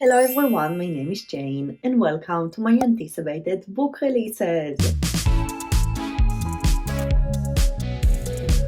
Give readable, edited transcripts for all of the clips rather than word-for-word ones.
Hello everyone, my name is Jane and welcome to my anticipated book releases.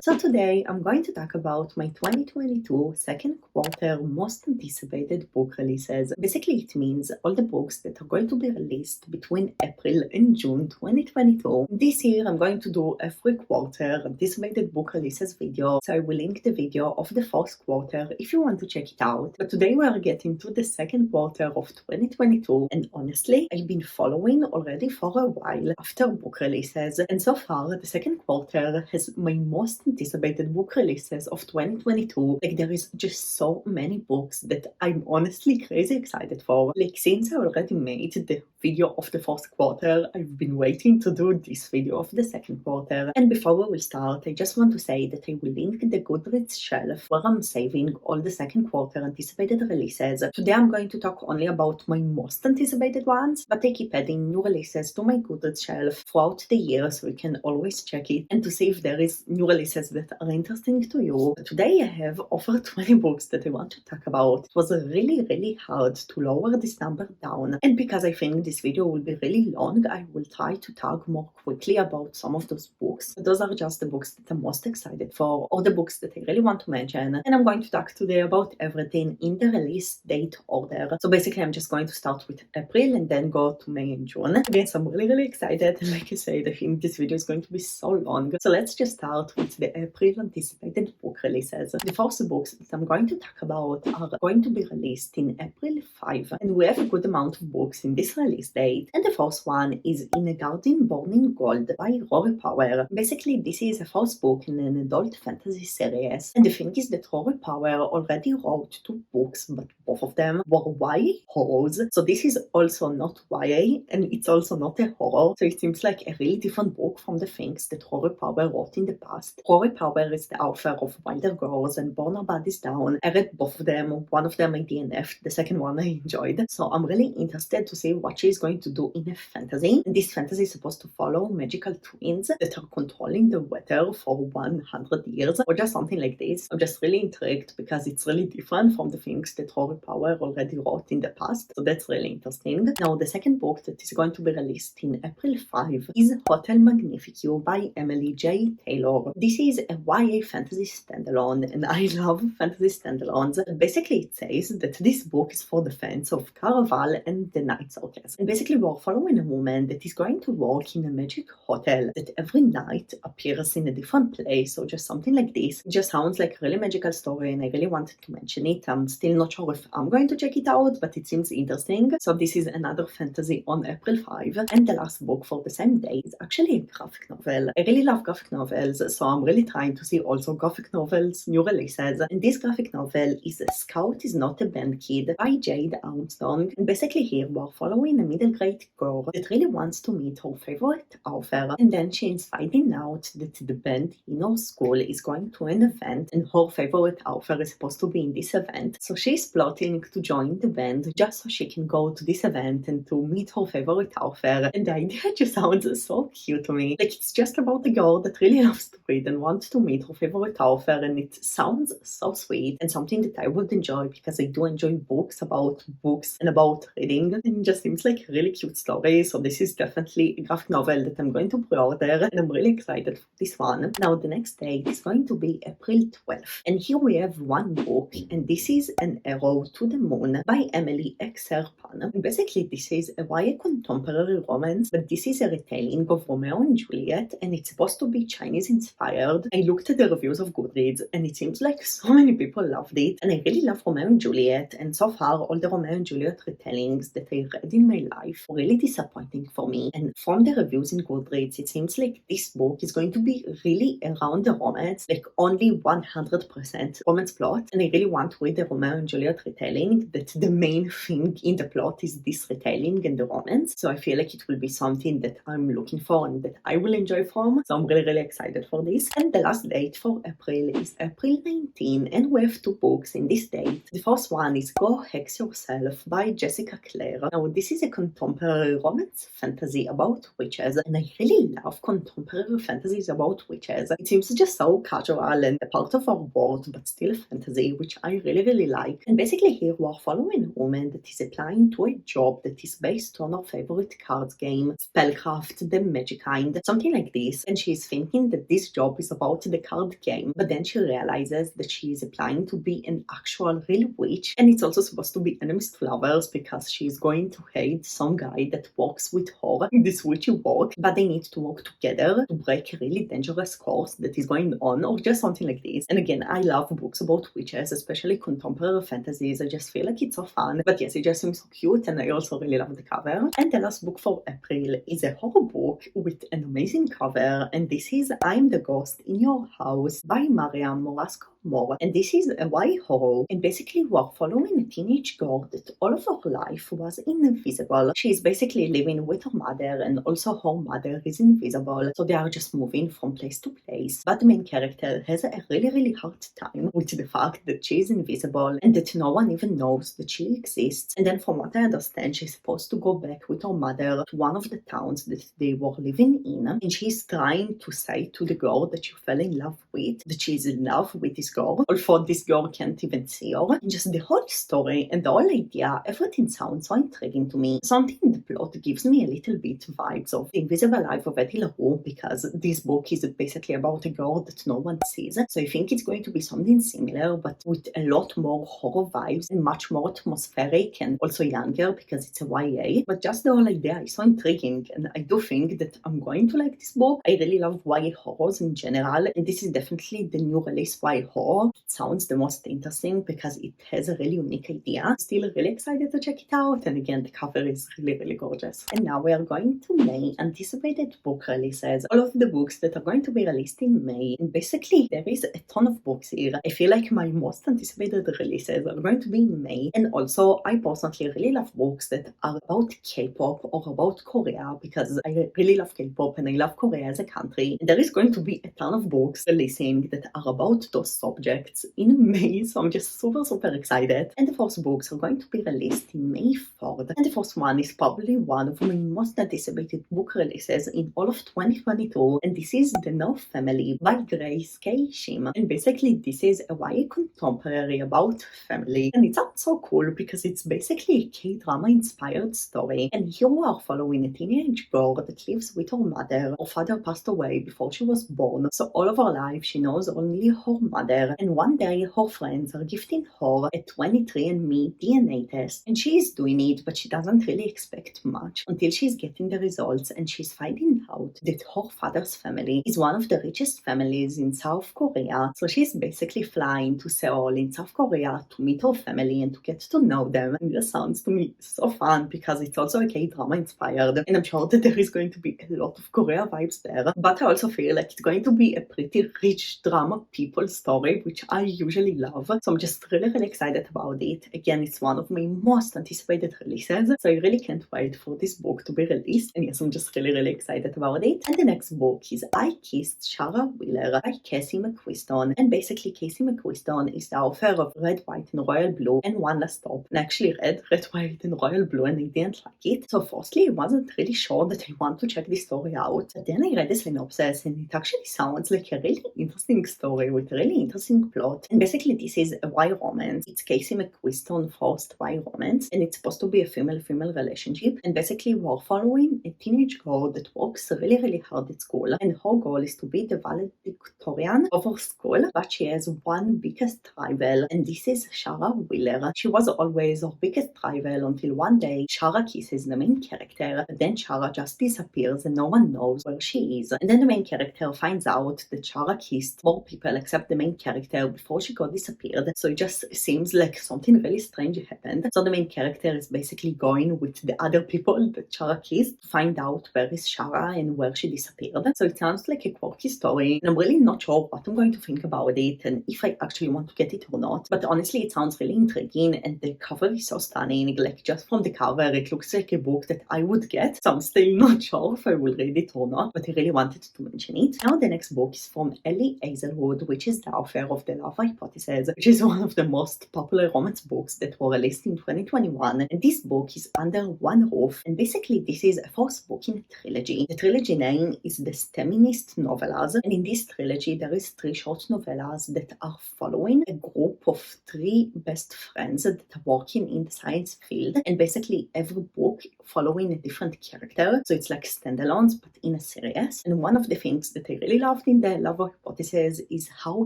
So today I'm going to talk about my 2022 second quarter most anticipated book releases. Basically it means all the books that are going to be released between April and June 2022. This year I'm going to do every quarter anticipated book releases video, so I will link the video of the first quarter if you want to check it out. But today we are getting to the second quarter of 2022 and honestly I've been following already for a while after book releases, and so far the second quarter has my most anticipated book releases of 2022. Like there is just so many books that I'm honestly crazy excited for. Like since I already made the video of the first quarter, I've been waiting to do this video of the second quarter. And before we will start, I just want to say that I will link the Goodreads shelf where I'm saving all the second quarter anticipated releases. Today I'm going to talk only about my most anticipated ones, but I keep adding new releases to my Goodreads shelf throughout the year so you can always check it and to see if there is new releases that are interesting to you. Today I have over 20 books that I want to talk about. It was really hard to lower this number down, and because I think this video will be really long, I will try to talk more quickly about some of those books. Those are just the books that I'm most excited for, or the books that I really want to mention, and I'm going to talk today about everything in the release date order. So basically I'm just going to start with April and then go to May and June. Again, so I'm really excited. Like I said, I think this video is going to be so long. So let's just start with the April anticipated book releases. The first books that I'm going to talk about are going to be released in April 5, and we have a good amount of books in this release date. And the first one is In a Garden Born in Gold by Rory Power. Basically, this is a first book in an adult fantasy series, and the thing is that Rory Power already wrote 2 books, but both of them were YA horrors. So this is also not YA, and it's also not a horror, so it seems like a really different book from the things that Rory Power wrote in the past. Rory Power is the author of Wilder Girls and Burn Our Bodies Down. I read both of them. One of them I DNF'd, the second one I enjoyed. So I'm really interested to see what she's going to do in a fantasy. And this fantasy is supposed to follow magical twins that are controlling the weather for 100 years or just something like this. I'm just really intrigued because it's really different from the things that Rory Power already wrote in the past. So that's really interesting. Now the second book that is going to be released in April 5 is Hotel Magnifico by Emily J. Taylor. This is a YA fantasy standalone, and I love fantasy standalones. Basically it says that this book is for the fans of Caraval and the Night Circus. And basically we're following a woman that is going to work in a magic hotel that every night appears in a different place or just something like this. It just sounds like a really magical story and I really wanted to mention it. I'm still not sure if I'm going to check it out, but it seems interesting. So this is another fantasy on April 5. And the last book for the same day is actually a graphic novel. I really love graphic novels, so I'm really trying to see also graphic novels new releases. And this graphic novel is Scout is Not a Band Kid by Jade Armstrong. And basically here we're following a middle grade girl that really wants to meet her favorite author, and then she is finding out that the band in her school is going to an event and her favorite author is supposed to be in this event. So she's plotting to join the band just so she can go to this event and to meet her favorite author. And the idea just sounds so cute to me. Like it's just about a girl that really loves to read and wants to meet her favorite author, and it sounds so sweet and something that I would enjoy because I do enjoy books and about reading, and it just seems like a really cute story. So this is definitely a graphic novel that I'm going to pre-order, and I'm really excited for this one. Now the next date is going to be April 12th, and here we have one book, and this is An Arrow to the Moon by Emily X. Serpan. And basically this is a YA contemporary romance, but this is a retelling of Romeo and Juliet, and it's supposed to be Chinese inspired. I looked at the reviews of Goodreads and it seems like so many people loved it, and I really love Romeo and Juliet, and so far all the Romeo and Juliet retellings that I read in my life were really disappointing for me. And from the reviews in Goodreads it seems like this book is going to be really around the romance, like only 100% romance plot, and I really want to read the Romeo and Juliet retelling that the main thing in the plot is this retelling and the romance. So I feel like it will be something that I'm looking for and that I will enjoy from. So I'm really excited for this. And the last date for April is April 19, and we have 2 books in this date. The first one is Go Hex Yourself by Jessica Clare. Now this is a contemporary romance fantasy about witches, and I really love contemporary fantasies about witches. It seems just so casual and a part of our world, but still a fantasy, which I really like. And basically here we are following a woman that is applying to a job that is based on her favorite card game, Spellcraft, the magic kind, something like this, and she's thinking that this job is about the card game, but then she realizes that she is applying to be an actual real witch, and it's also supposed to be enemies to lovers because she's going to hate some guy that works with her in this witchy work, but they need to work together to break a really dangerous course that is going on, or just something like this. And again, I love books about witches, especially contemporary fantasies. I just feel like it's so fun, but yes, it just seems so cute, and I also really love the cover. And the last book for April is a horror book with an amazing cover, and this is I'm the Ghost in Your House by Maria Morasco-Moore, and this is a YA horror, and basically we are following a teenage girl that all of her life was invisible. She is basically living with her mother, and also her mother is invisible, so they are just moving from place to place. But the main character has a really hard time with the fact that she is invisible and that no one even knows that she exists. And then from what I understand, she's supposed to go back with her mother to one of the towns that they were living in, and she's trying to say to the girl that she fell in love with that she's in love with this girl, although this girl can't even see her. And just the whole story and the whole idea, everything sounds so intriguing to me. Something in the plot gives me a little bit vibes of The Invisible Life of Eddie LaRue, because this book is basically about a girl that no one sees. So I think it's going to be something similar, but with a lot more horror vibes and much more atmospheric and also younger because it's a YA. But just the whole idea is so intriguing, and I do think that I'm going to like this book. I really love YA horrors in general, and this is definitely the new release YA horror. It sounds the most interesting because it has a really unique idea. Still really excited to check it out, and again, the cover is really gorgeous. And now we are going to May anticipated book releases. All of the books that are going to be released in May, and basically there is a ton of books here. I feel like my most anticipated releases are going to be in May, and also I personally really love books that are about K-pop or about Korea, because I really love K-pop and I love Korea as a country. And there is going to be a ton of books releasing that are about those subjects in May, so I'm just super excited. And the first books are going to be released in May 4th, and the first one is probably one of my most anticipated book releases in all of 2022, and this is The No Family by Grace K. Shim. And basically this is a YA contemporary about family, and it sounds so cool because it's basically a K-drama inspired story. And here we are following a teenage girl that lives with her mother. Her father passed away before she was born, so all of her life she knows only her mother, and one day her friends are gifting her a 23andMe DNA test, and she is doing it, but she doesn't really expect much until she's getting the results, and she's finding out that her father's family is one of the richest families in South Korea. So she's basically flying to Seoul in South Korea to meet her family and to get to know them. And this sounds to me so fun because it's also a K-drama inspired, and I'm sure that there is going to be a lot of Korea vibes there, but I also feel like it's going to be a pretty rich drama people story, which I usually love. So I'm just really excited about it. Again, it's one of my most anticipated releases, so I really can't wait for this book to be released. And yes, I'm just really excited about it. And the next book is I Kissed Shara Wheeler by Cassie McQuiston. And basically Cassie McQuiston is the author of Red, White and Royal Blue and One Last Stop. And I actually read Red, White and Royal Blue and I didn't like it. So firstly, I wasn't really sure that I want to check this story out. But then I read the synopsis and it actually sounds like a really interesting story with a really interesting plot. And basically this is a YA romance. It's Cassie McQuiston's first YA romance, and it's supposed to be a female-female relationship. And basically we're following a teenage girl that works really hard at school, and her goal is to be the valedictorian of her school, but she has one biggest rival, and this is Shara Wheeler. She was always her biggest rival until one day Shara kisses the main character, but then Shara just disappears and no one knows where she is. And then the main character finds out that Shara kissed more people except the main character before she got disappeared, so it just seems like something really strange happened. So the main character is basically going with the other people that Shara kissed to find out where is Shara and where she disappeared. So it sounds like a quirky story, and I'm really not sure what I'm going to think about it and if I actually want to get it or not. But honestly, it sounds really intriguing, and the cover is so stunning. Like, just from the cover, it looks like a book that I would get. So I'm still not sure if I will read it or not, but I really wanted to mention it. Now the next book is from Ellie Hazelwood, which is the author author of The Love Hypothesis, which is one of the most popular romance books that were released in 2021. And this book is under one roof, and basically this is a fourth book in a trilogy. The trilogy name is the Feminist Novellas, and in this trilogy there is 3 short novellas that are following a group of 3 best friends that are working in the science field, and basically every book following a different character, so it's like standalones but in a series. And one of the things that I really loved in The Love Hypothesis is how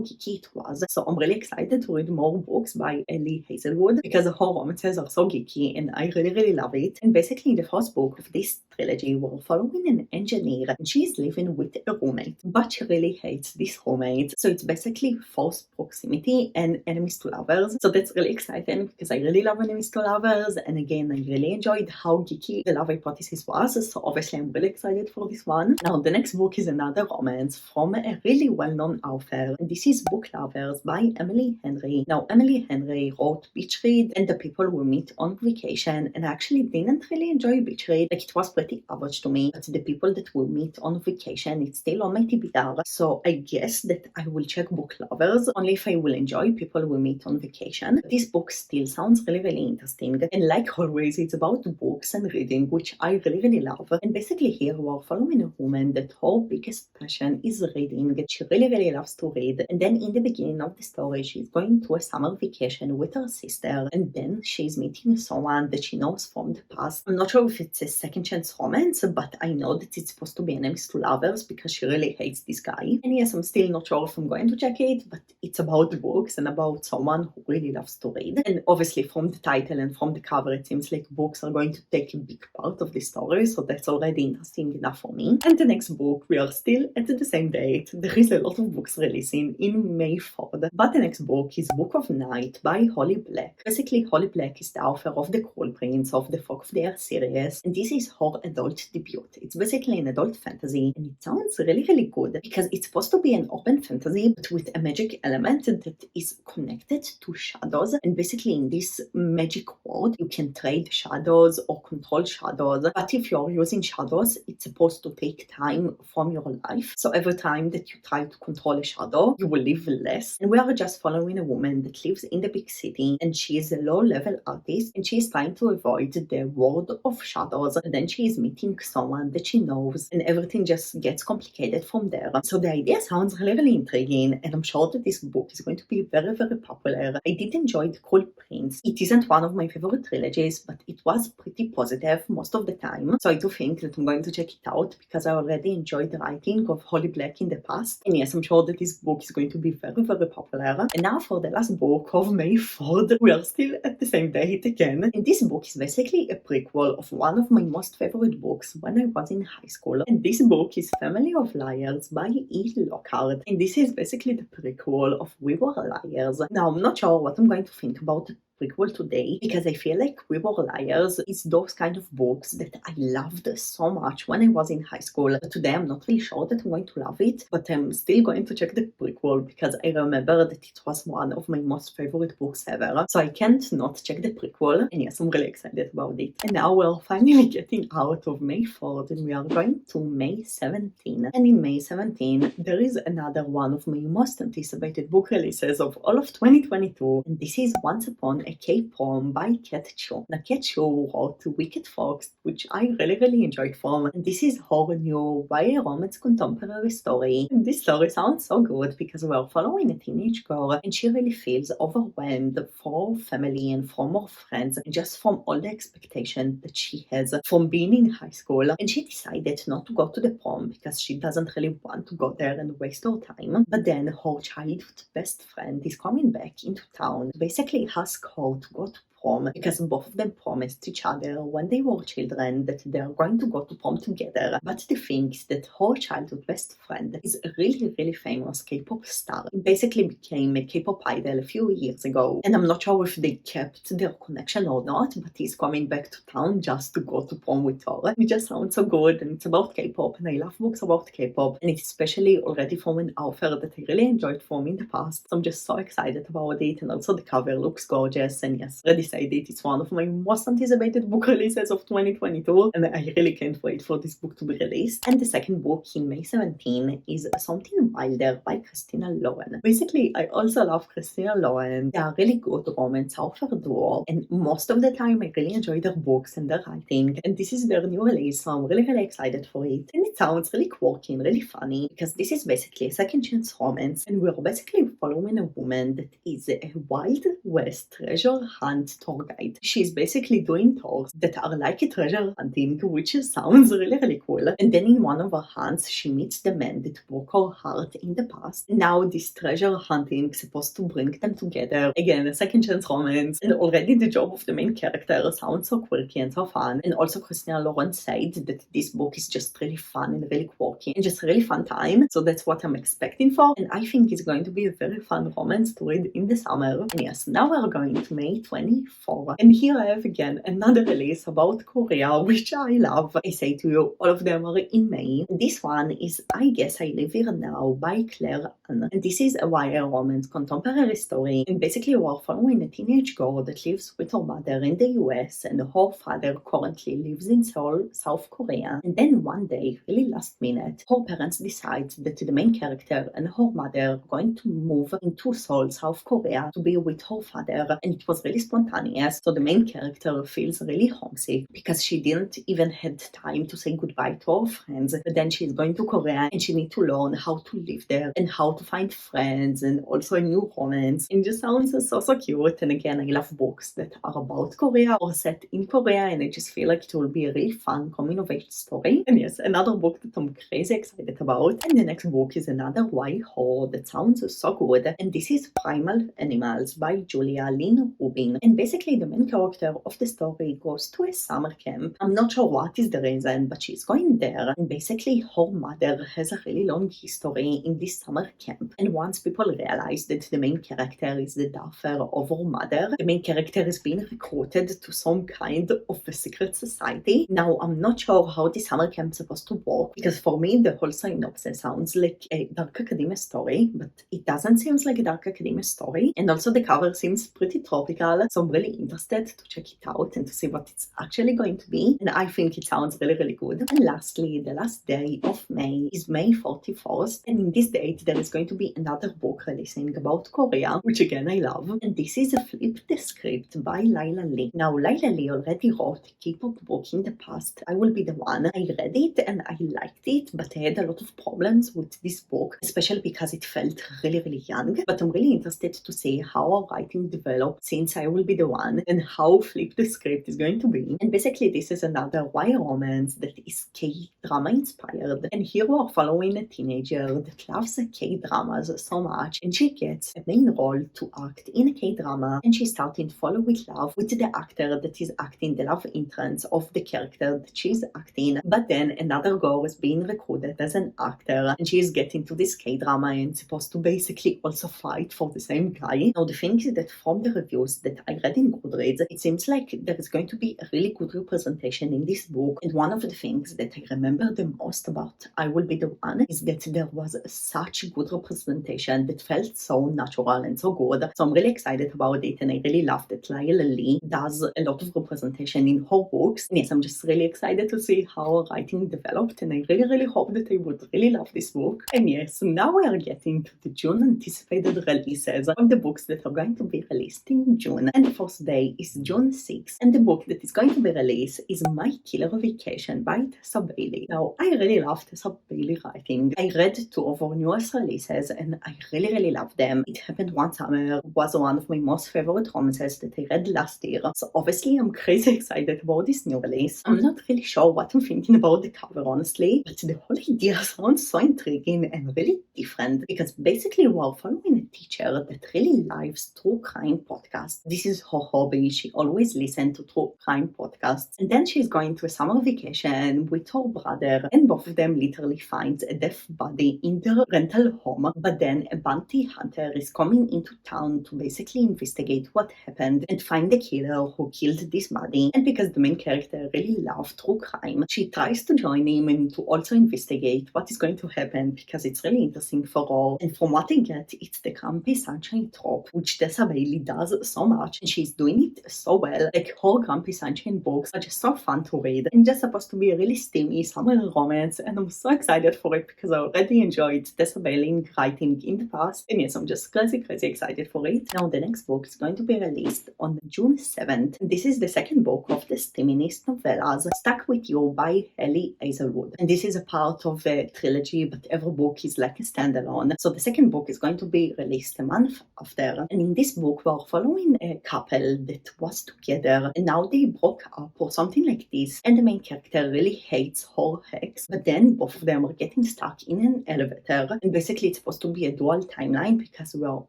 geeky it was. So I'm really excited to read more books by Ellie Hazelwood because her romances are so geeky and I really love it. And basically in the first book of this trilogy we're following an engineer, and she's living with a roommate, but she really hates this roommate. So it's basically forced proximity and enemies to lovers. So that's really exciting because I really love enemies to lovers, and again I really enjoyed how geeky The Love Hypothesis was, so obviously I'm really excited for this one. Now the next book is another romance from a really well-known author, and this is Book Lovers by Emily Henry. Now Emily Henry wrote Beach Read and The People We Meet on Vacation, and I actually didn't really enjoy Beach Read. Like, it was pretty average to me, but The People That We Meet on Vacation, it's still on my TBR, so I guess that I will check Book Lovers only if I will enjoy People We Meet on Vacation. This book still sounds really interesting, and like always it's about books and reading, which I really love. And basically here we're following a woman that her biggest passion is reading. She really loves to read, and then in the beginning of the story she's going to a summer vacation with her sister, and then she's meeting someone that she knows from the past. I'm not sure if it's a second chance romance, but I know that it's supposed to be enemies to lovers because she really hates this guy. And yes, I'm still not sure if I'm going to check it, but it's about books and about someone who really loves to read. And obviously from the title and from the cover it seems like books are going to take a big part of the story, so that's already interesting enough for me. And the next book, we are still at the same date. There is a lot of books releasing in May 4th, but the next book is Book of Night by Holly Black. Basically Holly Black is the author of The Cruel Prince, of the Fog of the Air series, and this is her adult debut. It's basically an adult fantasy, and it sounds really good because it's supposed to be an open fantasy but with a magic element that is connected to shadows, and basically in this magic world you can trade shadows or control shadows, but if you're using shadows it's supposed to take time from your life. So every time that you try to control a shadow you will live less, and we are just following a woman that lives in the big city, and she is a low-level artist and she is trying to avoid the world of shadows, and then she is meeting someone that she knows and everything just gets complicated from there. So the idea sounds really intriguing, and I'm sure that this book is going to be very popular. I did enjoy The Cruel Prince. It isn't one of my favorite trilogies, but it was pretty positive most of the time, so I do think that I'm going to check it out because I already enjoyed the writing of Holly Black in the past, and yes, I'm sure that this book is going to be very popular. And now for the last book of May 4th, we are still at the same date again, and this book is basically a prequel of one of my most favorite books when I was in high school, and this book is Family of Liars by E. Lockhart, and this is basically the prequel of We Were Liars. Now I'm not sure what I'm going to think about the prequel today because I feel like We Were Liars is those kind of books that I loved so much when I was in high school. But today I'm not really sure that I'm going to love it, but I'm still going to check the prequel because I remember that it was one of my most favorite books ever, so I can't not check the prequel, and yes, I'm really excited about it. And now we're finally getting out of May 4th and we are going to May 17, and in May 17 there is another one of my most anticipated book releases of all of 2022, and this is Once Upon a K-Prom by Kat Cho. Now Kat Cho wrote Wicked Fox, which I really enjoyed from, and this is her new YA romance contemporary story. And this story sounds so good because we're following a teenage girl and she really feels overwhelmed for her family and from her friends and just from all the expectation that she has from being in high school, and she decided not to go to the prom because she doesn't really want to go there and waste her time. But then her childhood best friend is coming back into town to basically ask her to go to prom because both of them promised each other when they were children that they are going to go to prom together. But the thing is that her childhood best friend is a really famous K-pop star. He basically became a K-pop idol a few years ago, and I'm not sure if they kept their connection or not, but he's coming back to town just to go to prom with her. It just sounds so good, and it's about K-pop, and I love books about K-pop, and it's especially already from an author that I really enjoyed from in the past, so I'm just so excited about it. And also the cover looks gorgeous, and yes, already said it, it's one of my most anticipated book releases of 2022, and I really can't wait for this book to be released. And the second book in May 17 is Something Wilder by Christina Lauren. Basically, I also love Christina Lauren. They are really good romance author duo, and most of the time I really enjoy their books and their writing, and this is their new release, so I'm really excited for it. And it sounds really quirky and really funny, because this is basically a second chance romance, and we're basically following a woman that is a Wild West treasure hunt tour guide. She's basically doing tours that are like a treasure hunting, which sounds really cool. And then in one of her hunts, she meets the man that broke her heart in the past. Now this treasure hunting is supposed to bring them together. Again, a second chance romance, and already the job of the main character sounds so quirky and so fun. And also Christina Lauren said that this book is just really fun and really quirky and just a really fun time, so that's what I'm expecting for, and I think it's going to be a very fun romance to read in the summer. And yes, now we're going to May 24, and here I have again another release about Korea, which I love. I say to you, all of them are in May. This one is I Guess I Live Here Now by Claire Ann, and this is a YA romance contemporary story, and basically we're following a teenage girl that lives with her mother in the US, and her father currently lives in Seoul, South Korea. And then one day, really last minute, her parents decide that the main character and her mother are going to move into Seoul, South Korea to be with her father, and it was really spontaneous, so the main character feels really homesick because she didn't even had time to say goodbye to her friends. But then she's going to Korea and she needs to learn how to live there and how to find friends and also a new romance. And it just sounds so cute. And again, I love books that are about Korea or set in Korea, and I just feel like it will be a really fun coming of age story. And yes, another book that I'm crazy excited about. And the next book is another YA horror that sounds so good, and this is Primal Animals by Julia Lynn Rubin. And basically the main character of the story goes to a summer camp. I'm not sure what is the reason, but she's going there, and basically her mother has a really long history in this summer camp. And once people realize that the main character is the daughter of her mother, the main character is being recruited to some kind of a secret society. Now, I'm not sure how the summer camp is supposed to work, because for me the whole synopsis sounds like a dark academia story, but it doesn't seem like a dark academia story. And also the cover seems pretty tropical, so I'm really interested to check it out and to see what it's actually going to be, and I think it sounds really good. And lastly, the last day of May is May 41st, and in this date there is going to be another book releasing about Korea, which again I love, and this is a Flip the Script by Lila Lee. Now, Lila Lee already wrote a K-pop book in the past, I Will Be the One. I read it and I liked it, but I had a lot of problems with this book, especially because it felt really young. But I'm really interested to see how our writing developed since I Will Be the One, and how Flip the Script is going to be. And basically this is another YA romance that is K-drama inspired, and here we are following a teenager that loves K-dramas so much, and she gets a main role to act in a K-drama, and she's starting to fall with love with the actor that is acting the love interest of the character that she's acting. But then another girl is being recruited as an actor, and she is getting to this K-drama and supposed to basically also fight for the same guy. Now the thing is that from the reviews that I read in Goodreads, it seems like there is going to be a really good representation in this book, and one of the things that I remember the most about I Will Be the One is that there was such good representation that felt so natural and so good. So I'm really excited about it, and I really love that Lila Lee does a lot of representation in her books. And yes, I'm just really excited to see how her writing developed, and I really hope that I would really love this book. And yes, now we are getting to the June anticipated releases of the books that are going to be released in June. And the first day is June 6th, and the book that is going to be released is My Killer Vacation by Tessa Bailey. Now, I really love Tessa Bailey writing. I read two of her newest releases and I really love them. It Happened One Summer was one of my most favorite romances that I read last year, so obviously I'm crazy excited about this new release. I'm not really sure what I'm thinking about the cover, honestly, but the whole idea sounds so intriguing and really different, because basically we're following a teacher that really loves true crime podcasts. This is her hobby. She always listens to true crime podcasts, and then she's going to a summer vacation with her brother, and both of them literally finds a dead body in their rental home. But then a bounty hunter is coming into town to basically investigate what happened and find the killer who killed this body. And because the main character really loves true crime, she tries to join him and to also investigate what is going to happen, because it's really interesting for her. And from what I get, it's the campy sunshine trope, which Tessa Bailey does so much, and she's doing it so well. Like, her Grumpy Sunshine books are just so fun to read and just supposed to be a really steamy summer romance, and I'm so excited for it because I already enjoyed Tessa Bailing writing in the past, and yes, I'm just crazy excited for it. Now the next book is going to be released on June 7th. This is the second book of the Steaminist novellas Stuck With You by Ellie Hazelwood, and this is a part of a trilogy, but every book is like a standalone. So the second book is going to be released a month after, and in this book we're following a couple that was together and now they broke up or something like this, and the main character really hates her ex, but then both of them are getting stuck in an elevator, and basically it's supposed to be a dual timeline because we are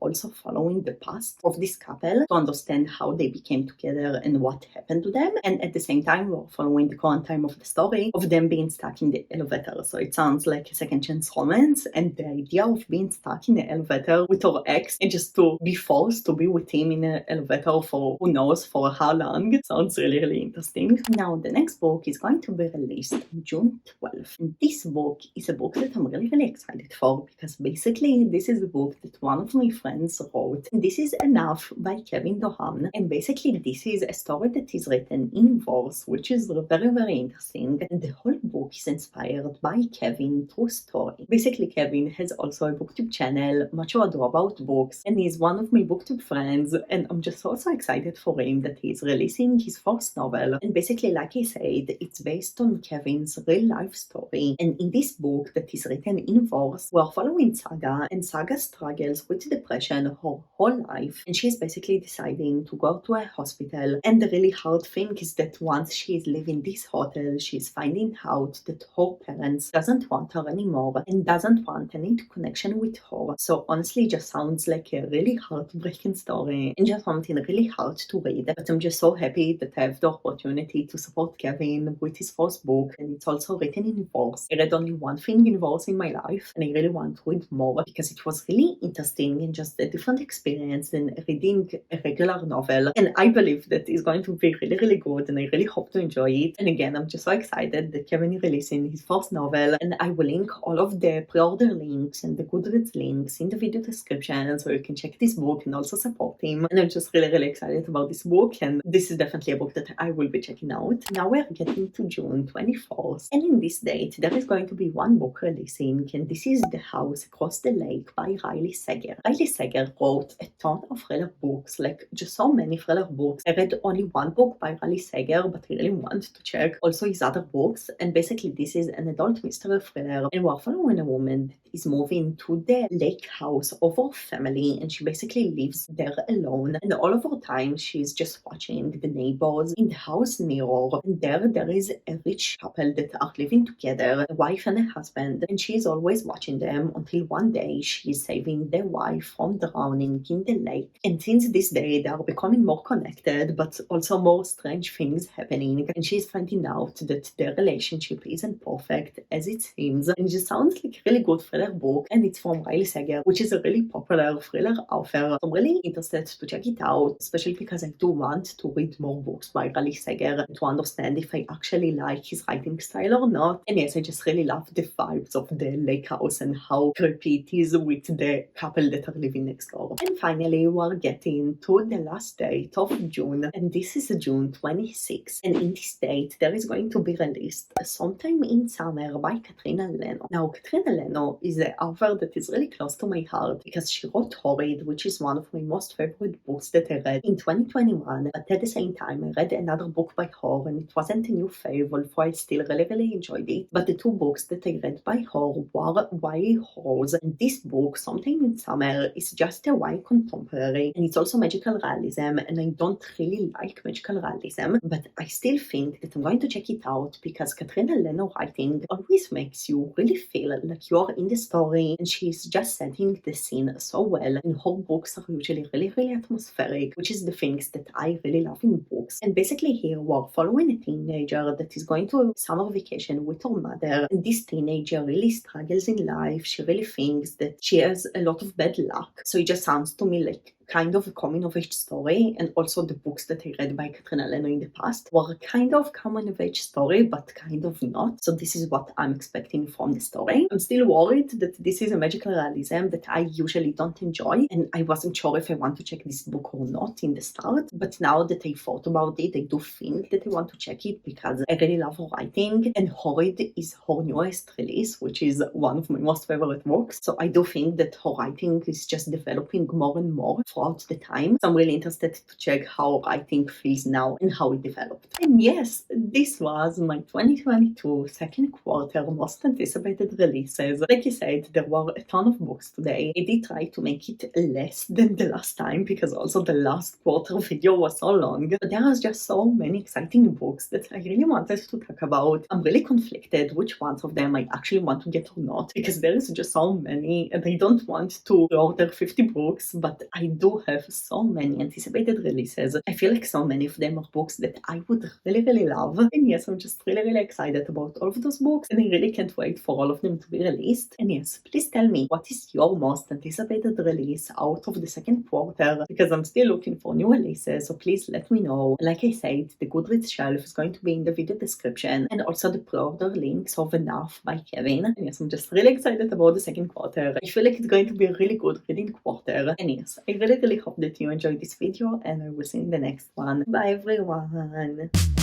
also following the past of this couple to understand how they became together and what happened to them, and at the same time we're following the current time of the story of them being stuck in the elevator. So it sounds like a second chance romance, and the idea of being stuck in the elevator with her ex and just to be forced to be with him in an elevator for who knows for how long sounds really interesting. Now the next book is going to be released on June 12th, and this book is a book that I'm really excited for because basically this is a book that one of my friends wrote, and this is Enough by Kevin Dohan, and basically this is a story that is written in verse, which is very interesting, and the whole book is inspired by Kevin's true story. Basically Kevin has also a booktube channel, Much Ado About Books, and he's one of my booktube friends, and I'm just so excited for him that he's releasing his first novel, and basically like I said, it's based on Kevin's real life story, and in this book that is written in verse, we're following Saga, and Saga struggles with depression her whole life, and she's basically deciding to go to a hospital, and the really hard thing is that once she's leaving this hotel, she's finding out that her parents doesn't want her anymore and doesn't want any connection with her. So honestly it just sounds like a really heartbreaking story and just something really hard to read, but I'm just so happy that I have the opportunity to support Kevin with his first book, and it's also written in verse. I read only one thing in verse in my life, and I really want to read more because it was really interesting and just a different experience than reading a regular novel, and I believe that it's going to be really good, and I really hope to enjoy it. And again, I'm just so excited that Kevin is releasing his first novel, and I will link all of the pre-order links and the Goodreads links in the video description so you can check this book and also support him, and I'm just really excited about this book, and this is definitely a book that I will be checking out. Now we're getting to June 24th, and in this date there is going to be one book releasing, and this is The House Across the Lake by Riley Sager. Riley Sager wrote a ton of thriller books, like just so many thriller books. I read only one book by Riley Sager, but I really want to check also his other books, and basically this is an adult mystery thriller, and we're following a woman that is moving to the lake house of her family, and she basically lives there alone, and all of her time she's just watching the neighbors in the house near her, and there is a rich couple that are living together, a wife and a husband, and she's always watching them until one day she's saving their wife from drowning in the lake. And since this day they are becoming more connected, but also more strange things happening, and she's finding out that their relationship isn't perfect as it seems, and it just sounds like a really good thriller book, and it's from Riley Sager, which is a really popular thriller author. I'm really interested to check it out, especially because I do want to read more books by Riley Sager to understand if I actually like his writing style or not. And yes, I just really love the vibes of the lake house and how creepy it is with the couple that are living next door. And finally, we're getting to the last date of June, and this is June 26th, and in this date there is going to be released Sometime in Summer by Katrina Leno. Now Katrina Leno is an author that is really close to my heart because she wrote Horrid, which is one of my most favorite books that I read in 2021, but at the same time I read another book by her and it wasn't a new fave, although I still really enjoyed it. But the two books that I read by her were YA horrors, and this book, Sometime in Summer, is just a YA contemporary, and it's also magical realism, and I don't really like magical realism, but I still think that I'm going to check it out because Katrina Leno writing always makes you really feel like you're in the story, and she's just setting the scene so well, and her books are usually really atmospheric, which is the things that I really love in books. And basically here we're following a teenager that is going to a summer vacation with her mother, and this teenager really struggles in life. She really thinks that she has a lot of bad luck, so it just sounds to me like kind of a coming-of-age story, and also the books that I read by Katrina Leno in the past were kind of coming-of-age story, but kind of not. So this is what I'm expecting from the story. I'm still worried that this is a magical realism that I usually don't enjoy, and I wasn't sure if I want to check this book or not in the start, but now that I thought about it, I do think that I want to check it because I really love her writing, and Horrid is her newest release, which is one of my most favorite books. So I do think that her writing is just developing more and more throughout the time. So I'm really interested to check how writing feels now and how it developed. And yes, this was my 2022 second quarter most anticipated releases. Like I said, there were a ton of books today. I did try to make it less than the last time because also the last quarter video was so long. But there was just so many exciting books that I really wanted to talk about. I'm really conflicted which ones of them I actually want to get or not, because there is just so many and I don't want to order 50 books, but I do have so many anticipated releases. I feel like so many of them are books that I would really love. And yes, I'm just really excited about all of those books, and I really can't wait for all of them to be released. And yes, please tell me, what is your most anticipated release out of the second quarter? Because I'm still looking for new releases, so please let me know. Like I said, the Goodreads shelf is going to be in the video description, and also the pre-order links of Enough by Kevin. And yes, I'm just really excited about the second quarter. I feel like it's going to be a really good reading quarter. And yes, I really hope that you enjoyed this video, and I will see you in the next one. Bye everyone!